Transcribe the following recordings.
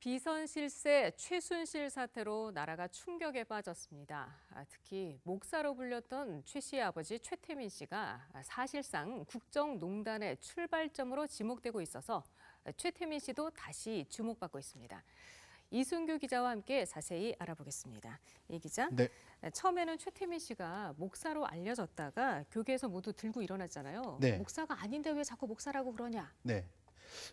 비선 실세 최순실 사태로 나라가 충격에 빠졌습니다. 특히 목사로 불렸던 최 씨의 아버지 최태민 씨가 사실상 국정농단의 출발점으로 지목되고 있어서 최태민 씨도 다시 주목받고 있습니다. 이순규 기자와 함께 자세히 알아보겠습니다. 이 기자, 네. 처음에는 최태민 씨가 목사로 알려졌다가 교계에서 모두 들고 일어났잖아요. 네. 목사가 아닌데 왜 자꾸 목사라고 그러냐? 네.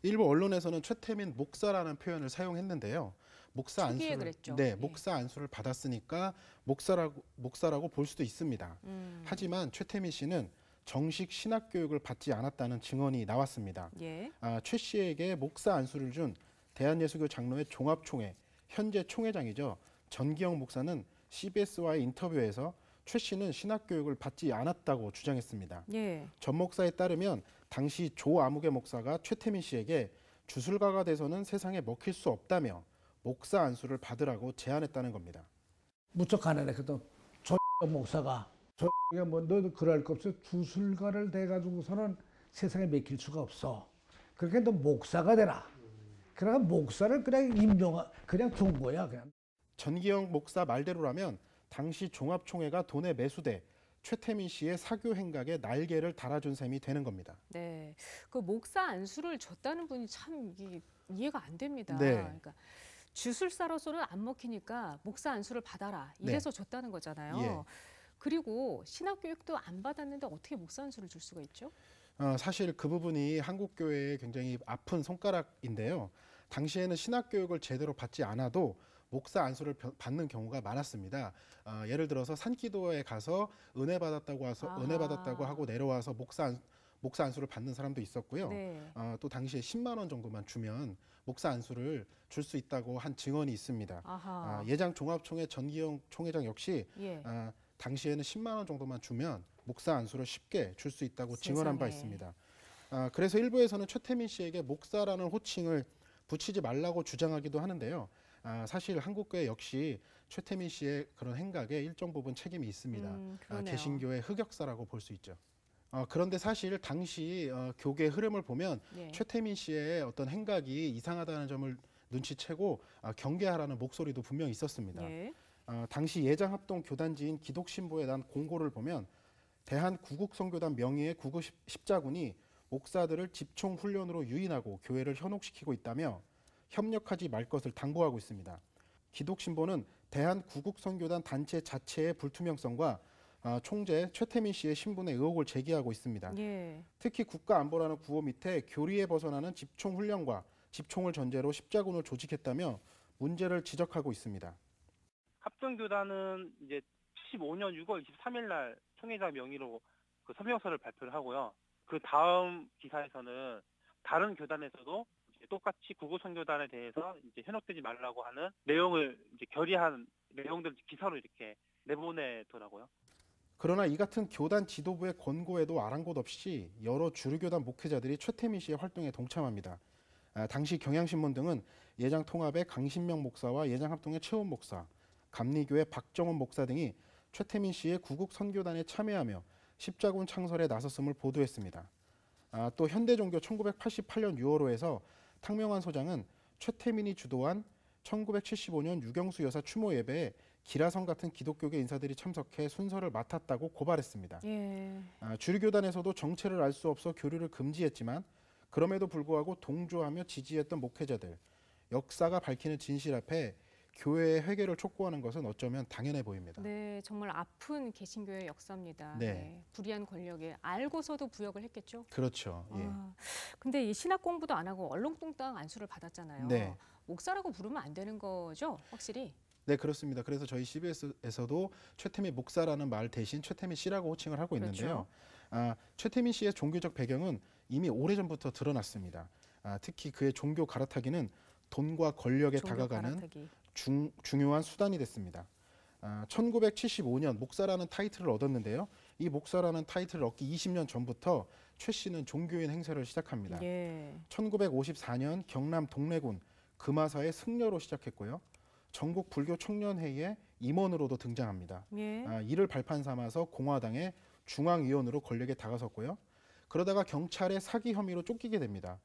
일부 언론에서는 최태민 목사라는 표현을 사용했는데요. 목사 초기에 안수를 그랬죠. 네, 예. 목사 안수를 받았으니까 목사라고 볼 수도 있습니다. 하지만 최태민 씨는 정식 신학 교육을 받지 않았다는 증언이 나왔습니다. 예. 최 씨에게 목사 안수를 준 대한예수교 장로회 종합총회 현재 총회장이죠. 전기영 목사는 CBS와의 인터뷰에서 최 씨는 신학 교육을 받지 않았다고 주장했습니다. 예. 전 목사에 따르면 당시 조 아무개 목사가 최태민 씨에게 주술가가 돼서는 세상에 먹힐 수 없다며 목사 안수를 받으라고 제안했다는 겁니다. 무척 가난해. 그래도 저 목사가 저가 뭐 너도 그럴 거 없어. 주술가를 돼가지고서는 세상에 먹힐 수가 없어. 그렇게 너 목사가 되라. 그러니까 목사를 그냥 둔 거야 그냥. 전기영 목사 말대로라면 당시 종합총회가 돈에 매수돼 최태민 씨의 사교 행각에 날개를 달아준 셈이 되는 겁니다. 네, 그 목사 안수를 줬다는 분이 참 이해가 안 됩니다. 네. 그러니까 주술사로서는 안 먹히니까 목사 안수를 받아라 이래서 줬다는 거잖아요. 예. 그리고 신학 교육도 안 받았는데 어떻게 목사 안수를 줄 수가 있죠? 사실 그 부분이 한국 교회의 굉장히 아픈 손가락인데요. 당시에는 신학 교육을 제대로 받지 않아도 목사 안수를 받는 경우가 많았습니다. 예를 들어서 산기도에 가서 은혜 받았다고 하고 내려와서 목사 안수를 받는 사람도 있었고요. 네. 또 당시에 10만 원 정도만 주면 목사 안수를 줄 수 있다고 한 증언이 있습니다. 예장 종합총회 전기영 총회장 역시 예. 당시에는 10만 원 정도만 주면 목사 안수를 쉽게 줄 수 있다고 증언한 바 있습니다. 그래서 일부에서는 최태민 씨에게 목사라는 호칭을 붙이지 말라고 주장하기도 하는데요. 사실 한국교회 역시 최태민 씨의 그런 행각에 일정 부분 책임이 있습니다. 개신교의 흑역사라고 볼 수 있죠. 그런데 사실 당시 교계의 흐름을 보면 예. 최태민 씨의 어떤 행각이 이상하다는 점을 눈치채고 경계하라는 목소리도 분명히 있었습니다. 예. 당시 예장합동 교단지인 기독신보에 난 공고를 보면 대한구국선교단 명의의 구국 십자군이 목사들을 집총 훈련으로 유인하고 교회를 현혹시키고 있다며 협력하지 말 것을 당부하고 있습니다. 기독신보는 대한구국선교단 단체 자체의 불투명성과 총재 최태민 씨의 신분의 의혹을 제기하고 있습니다. 예. 특히 국가안보라는 구호 밑에 교리에 벗어나는 집총 훈련과 집총을 전제로 십자군을 조직했다며 문제를 지적하고 있습니다. 합동교단은 이제 75년 6월 23일 날 총회장 명의로 그 서명서를 발표를 하고요. 그 다음 기사에서는 다른 교단에서도 이제 똑같이 구구선교단에 대해서 이제 현혹되지 말라고 하는 내용을 이제 결의한 내용들을 기사로 이렇게 내보내더라고요. 그러나 이 같은 교단 지도부의 권고에도 아랑곳 없이 여러 주류교단 목회자들이 최태민 씨의 활동에 동참합니다. 당시 경향신문 등은 예장통합의 강신명 목사와 예장합동의 최원 목사, 감리교회 박정원 목사 등이 최태민 씨의 구국선교단에 참여하며 십자군 창설에 나섰음을 보도했습니다. 또 현대종교 1988년 6월호에서 탕명환 소장은 최태민이 주도한 1975년 유경수 여사 추모 예배에 기라성 같은 기독교계 인사들이 참석해 순서를 맡았다고 고발했습니다. 예. 주류교단에서도 정체를 알 수 없어 교류를 금지했지만 그럼에도 불구하고 동조하며 지지했던 목회자들, 역사가 밝히는 진실 앞에 교회의 회개를 촉구하는 것은 어쩌면 당연해 보입니다. 네, 정말 아픈 개신교의 역사입니다. 네. 네, 불의한 권력에 알고서도 부역을 했겠죠. 그렇죠. 예. 근데 이 신학 공부도 안 하고 얼렁뚱땅 안수를 받았잖아요. 네. 목사라고 부르면 안 되는 거죠, 확실히? 네, 그렇습니다. 그래서 저희 CBS에서도 최태민 목사라는 말 대신 최태민 씨라고 호칭을 하고 있는데요. 최태민 씨의 종교적 배경은 이미 오래전부터 드러났습니다. 특히 그의 종교 갈아타기는 돈과 권력에 다가가는 갈아타기. 중요한 수단이 됐습니다. 1975년 목사라는 타이틀을 얻었는데요. 이 목사라는 타이틀을 얻기 20년 전부터 최 씨는 종교인 행세를 시작합니다. 예. 1954년 경남 동래군 금화사의 승려로 시작했고요. 전국 불교 청년회의의 임원으로도 등장합니다. 예. 이를 발판 삼아서 공화당의 중앙위원으로 권력에 다가섰고요. 그러다가 경찰의 사기 혐의로 쫓기게 됩니다.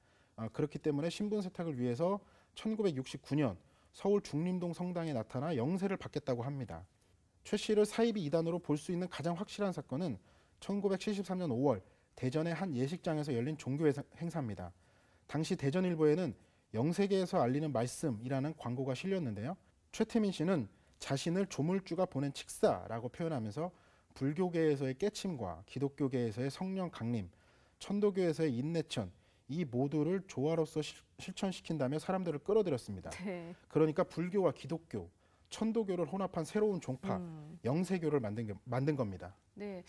그렇기 때문에 신분 세탁을 위해서 1969년 서울 중림동 성당에 나타나 영세를 받겠다고 합니다. 최 씨를 사이비 이단으로 볼 수 있는 가장 확실한 사건은 1973년 5월 대전의 한 예식장에서 열린 종교 행사입니다. 당시 대전일보에는 영세계에서 알리는 말씀이라는 광고가 실렸는데요. 최태민 씨는 자신을 조물주가 보낸 칙사라고 표현하면서 불교계에서의 깨침과 기독교계에서의 성령 강림, 천도교에서의 인내천 이 모두를 조화로서 실천시킨다며 사람들을 끌어들였습니다. 네. 그러니까 불교와 기독교, 천도교를 혼합한 새로운 종파, 영세교를 만든 겁니다. 네.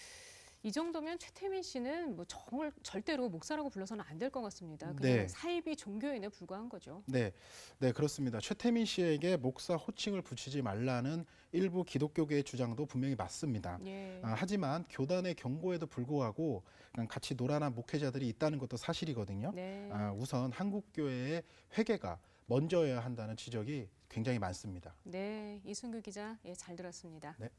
이 정도면 최태민 씨는 뭐 정말 절대로 목사라고 불러서는 안 될 것 같습니다. 그냥 네. 사이비 종교인에 불과한 거죠. 네, 그렇습니다. 최태민 씨에게 목사 호칭을 붙이지 말라는 일부 기독교계의 주장도 분명히 맞습니다. 예. 하지만 교단의 경고에도 불구하고 그냥 같이 놀아난 목회자들이 있다는 것도 사실이거든요. 네. 우선 한국교회의 회개가 먼저여야 한다는 지적이 굉장히 많습니다. 네, 이순규 기자, 예, 잘 들었습니다. 네.